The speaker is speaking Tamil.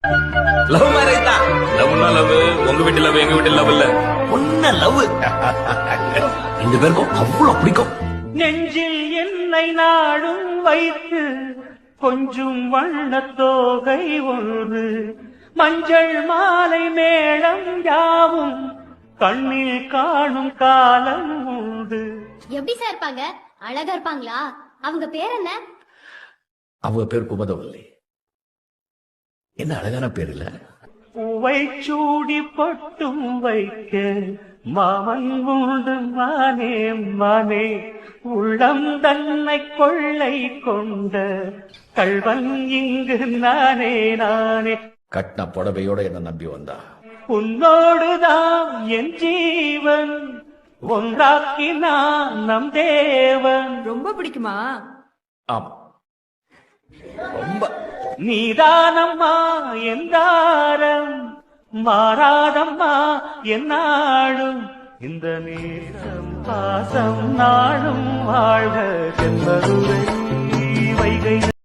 லவ் மேரேஜ் தான். லவ்னா லவ், உங்க வீட்டு லவ் எங்க வீட்டு லவ் இல்ல, ஒன்ன லவ். ரெண்டு பேருக்கும் அவ்வளவு பிடிக்கும். நெஞ்சில் என்னை நாடும் வைத்து கொஞ்சம் வண்ணத்தோகை ஒன்று, மஞ்சள் மாலை மேளம் யாவும் கண்ணில் காணும் காலம் உண்டு. எப்படி சார் இருப்பாங்க? அழகா இருப்பாங்களா? அவங்க பேர் என்ன? அவங்க பேர் குமதவல்லி. என்ன அழகான பேர் இல்ல? பூவை சூடி பொட்டும் வைக்க மாமன் உண்டு மானே மானே, உள்ளம் தன்னை கொள்ளை கொண்ட கள்வன் இங்கு நானே நானே. கட்டின புடவையோட என்ன நம்பி வந்தா, உன்னோடுதான் என் ஜீவன், ஒன்றாக்கினான் நம் தேவன். ரொம்ப பிடிக்குமா? ஆமா, ரொம்ப. நீதானம்மா என்றாரம், மாறாதம்மா என்னாடும், இந்த நேரம் பாசம் நாளும் வாழ்க என்பதுரை வைகை.